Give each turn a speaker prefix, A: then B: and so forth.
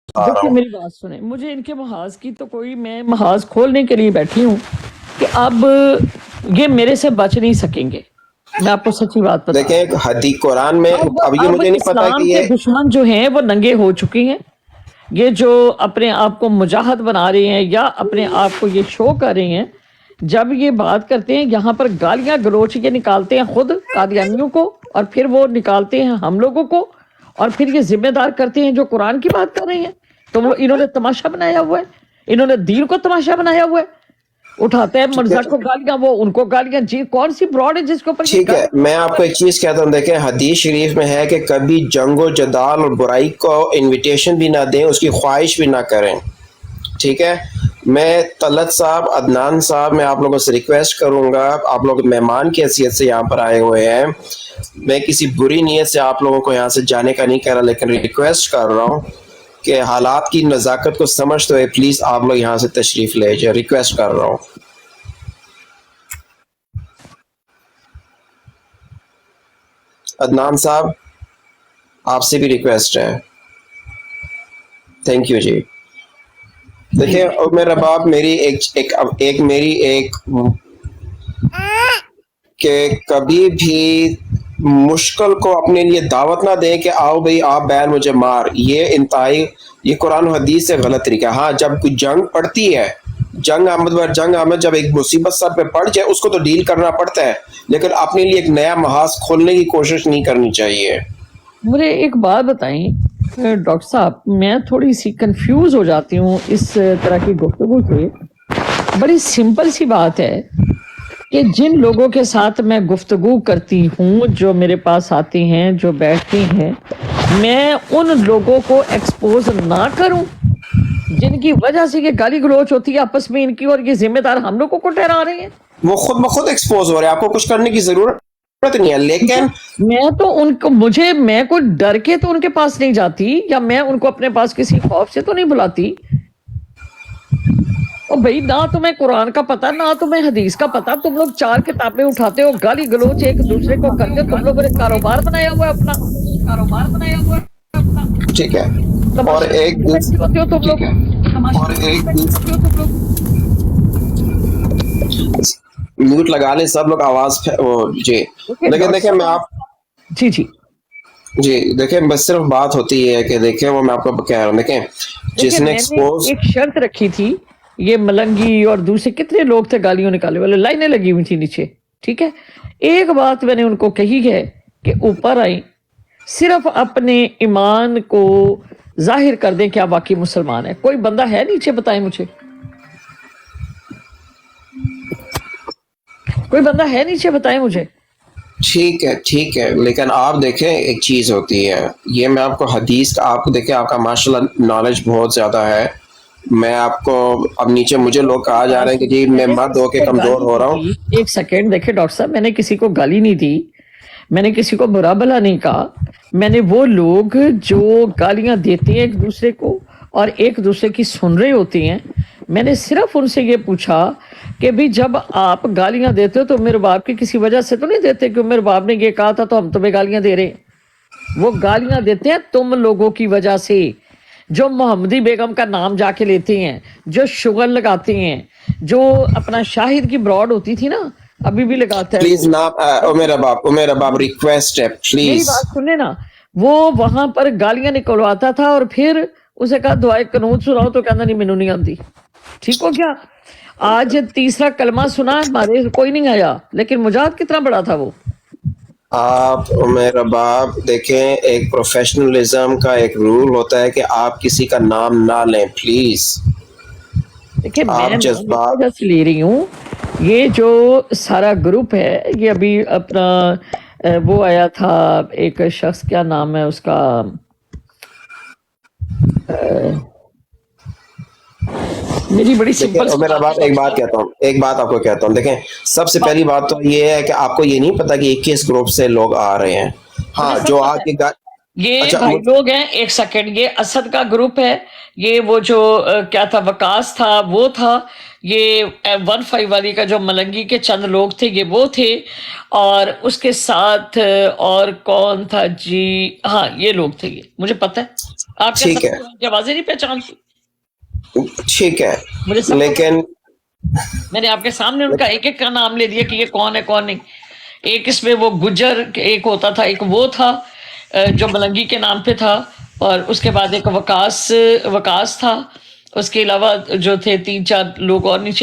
A: دیکھیے میری بات سنیں، مجھے ان کے محاذ کی تو کوئی، میں محاذ کھولنے کے لیے بیٹھی ہوں کہ اب یہ میرے سے بچ نہیں سکیں گے. میں آپ کو سچی بات بتا
B: دیکھیں حدیث قرآن میں اب یہ
A: اب
B: مجھے نہیں پتا کہ
A: اسلام کے
B: یہ
A: دشمن جو ہیں وہ ننگے ہو چکے ہیں. یہ جو اپنے آپ کو مجاہد بنا رہے ہیں یا اپنے آپ کو یہ شو کر رہے ہیں، جب یہ بات کرتے ہیں یہاں پر گالیاں گلوچ کے نکالتے ہیں خود قادیانیوں کو، اور پھر وہ نکالتے ہیں ہم لوگوں کو، اور پھر یہ ذمہ دار کرتے ہیں جو قرآن کی بات کر رہے ہیں. تو وہ انہوں نے تماشا بنایا ہوا ہے، انہوں نے دین کو تماشا بنایا ہوا ہے. اٹھاتے ہیں مرزا کو گالیاں، وہ ان کو گالیاں. جی کون سی براڈ ہے جس کے اوپر یہ
B: ٹھیک ہے.
A: گالیاں؟
B: میں آپ کو ایک چیز کہتا ہوں، دیکھیں حدیث شریف میں ہے کہ کبھی جنگ و جدال اور برائی کو انویٹیشن بھی نہ دیں، اس کی خواہش بھی نہ کریں. ٹھیک ہے. میں طلعت صاحب، عدنان صاحب، میں آپ لوگوں سے ریکویسٹ کروں گا، آپ لوگ مہمان کی حیثیت سے یہاں پر آئے ہوئے ہیں، میں کسی بری نیت سے آپ لوگوں کو یہاں سے جانے کا نہیں کہہ رہا، لیکن ریکویسٹ کر رہا ہوں کہ حالات کی نزاکت کو سمجھتے ہوئے پلیز آپ لوگ یہاں سے تشریف لے جائیں. ریکویسٹ کر رہا ہوں. عدنان صاحب آپ سے بھی ریکویسٹ ہے. تھینک یو جی. دیکھیں میرا باپ، میری ایک کہ کبھی بھی مشکل کو اپنے لیے دعوت نہ دیں کہ آؤ بھئی آپ بیل مجھے مار. یہ انتہائی، یہ قرآن و حدیث سے غلط طریقہ. ہاں جب کوئی جنگ پڑتی ہے، جنگ آمد جب ایک مصیبت سر پہ پڑ جائے اس کو تو ڈیل کرنا پڑتا ہے، لیکن اپنے لیے ایک نیا محاذ کھولنے کی کوشش نہیں کرنی چاہیے.
A: مجھے ایک بات بتائیں ڈاکٹر صاحب، میں تھوڑی سی کنفیوز ہو جاتی ہوں اس طرح کی گفتگو سے. بڑی سمپل سی بات ہے کہ جن لوگوں کے ساتھ میں گفتگو کرتی ہوں، جو میرے پاس آتے ہیں، جو بیٹھتے ہیں، میں ان لوگوں کو ایکسپوز نہ کروں جن کی وجہ سے یہ گالی گلوچ ہوتی ہے آپس میں ان کی، اور یہ ذمہ دار ہم لوگوں کو ٹھہرا رہے ہیں.
B: وہ خود بخود ایکسپوز ہو رہے ہیں، آپ کو کچھ کرنے کی ضرورت نہیں ہے. لیکن
A: میں تو ان کو، میں کوئی ڈر کے تو ان کے پاس نہیں جاتی، یا میں ان کو اپنے پاس کسی خوف سے تو نہیں بلاتی. اور بھائی نہ تمہیں قرآن کا پتہ، نہ تمہیں حدیث کا پتہ، تم لوگ 4 کتابیں اٹھاتے ہو، گالی گلوچ ایک دوسرے کو کرتے ہو. تم لوگوں نے کاروبار بنایا ہوا ہے اپنا،
B: ٹھیک ہے. اور
A: تماشا
B: ایک
A: بیٹھے ہوتے ہو تم لوگ.
B: میوٹ لگا لیں سب لوگ، آواز جی. لیکن دیکھیں میں آپ
A: جی جی
B: جی دیکھیں، بس صرف بات ہوتی ہے کہ دیکھیں وہ میں آپ کو کہہ رہا ہوں، دیکھیں
A: دیکھیں
B: جس نے
A: میں نے
B: ایکسپوز
A: ایک شرط رکھی تھی، یہ ملنگی اور دوسرے کتنے لوگ تھے گالیوں نکالے والے، لائنیں لگی ہوئی تھی نیچے. ٹھیک ہے، ایک بات میں نے ان کو کہی ہے کہ اوپر آئیں، صرف اپنے ایمان کو ظاہر کر دیں کہ آپ واقعی مسلمان ہیں. کوئی بندہ ہے نیچے؟ بتائیں مجھے، کوئی بندہ ہے نیچے؟ بتائیں مجھے.
B: ٹھیک ہے. لیکن آپ دیکھیں ایک چیز ہوتی ہے، یہ میں آپ کو حدیث کا، آپ کو دیکھیں آپ کا ماشاءاللہ نالج بہت زیادہ ہے. میں آپ کو اب نیچے مجھے لوگ کہا جا رہے ہیں کہ جی میں مرد ہو کے کمزور ہو رہا ہوں.
A: ایک سیکنڈ دیکھیں ڈاکٹر صاحب، میں نے کسی کو گالی نہیں دی، میں نے کسی کو برا بھلا نہیں کہا. میں نے وہ لوگ جو گالیاں دیتے ہیں ایک دوسرے کو اور ایک دوسرے کی سن رہے ہوتے ہیں، میں نے صرف ان سے یہ پوچھا کہ بھی جب آپ گالیاں دیتے ہو تو میرے باپ کی کسی وجہ سے تو نہیں دیتے کہ میرے باپ نے یہ کہا تھا تو ہم تمہیں گالیاں دے رہے ہیں. وہ گالیاں دیتے ہیں تم لوگوں کی وجہ سے، جو محمدی بیگم کا نام جا کے لیتے ہیں، جو شغل لگاتے ہیں، جو اپنا شاہد کی براڈ ہوتی تھی نا، ابھی بھی لگاتا ہے
B: پلیز
A: وہ.
B: نا عمر باپ ریکویسٹ ہے
A: میری
B: پلیز.
A: بات سننے نا، وہ وہاں پر گالیاں نکلواتا تھا اور پھر اسے کہا دعائے قنوت سناؤ تو کہنا نہیں مینوں نہیں آتی. ٹھیک ہو گیا؟ آج تیسرا کلمہ سنا، ہمارے کوئی نہیں آیا، لیکن مجاہد کتنا بڑا تھا وہ.
B: آپ میرا باپ دیکھیں، ایک پروفیشنلزم کا ایک رول ہوتا ہے کہ آپ کسی کا نام نہ لیں پلیز.
A: دیکھیں میں
B: آپ
A: نام اس
B: جذبات
A: وجہ سے لے رہی ہوں، یہ جو سارا گروپ ہے، یہ ابھی اپنا وہ آیا تھا ایک شخص، کیا نام ہے اس کا، میری بڑی سمپل سی
B: میرا
A: بات ہے
B: باپ ایک
A: ڈاکٹر
B: بات
A: صاحب.
B: کہتا ہوں، ایک بات آپ کو کہتا ہوں، دیکھیں سب سے پہلی بات تو یہ ہے کہ آپ کو یہ نہیں پتا کہ 21 گروپ سے لوگ آ رہے ہیں.
A: مجھے
B: ہاں
A: سب
B: جو
A: پتہ
B: آ
A: ہے،
B: کے
A: یہ
B: اچھا
A: بھائی لوگ ہیں، ایک سیکنڈ، یہ اسد کا گروپ ہے، یہ وہ جو کیا تھا، وکاس تھا، وہ تھا، یہ 15 والی کا جو ملنگی کے چند لوگ تھے یہ وہ تھے، اور اس کے ساتھ اور کون تھا جی، ہاں یہ لوگ تھے، یہ مجھے پتہ ہے. آپ کیا
B: ٹھیک
A: سب
B: ہے،
A: کو کی آوازیں نہیں پہچانتی؟
B: ٹھیک ہے،
A: مجھے سب کو
B: لیکن
A: میں نے آپ کے سامنے ان کا ایک ایک کا نام لے دیا کہ یہ کون ہے کون نہیں. ایک اس میں وہ گجر ایک ہوتا تھا، ایک وہ تھا جو ملنگی کے نام پہ تھا، اور اس کے بعد ایک وکاس تھا، اس کے علاوہ جو تھے 3 4 لوگ اور نیچے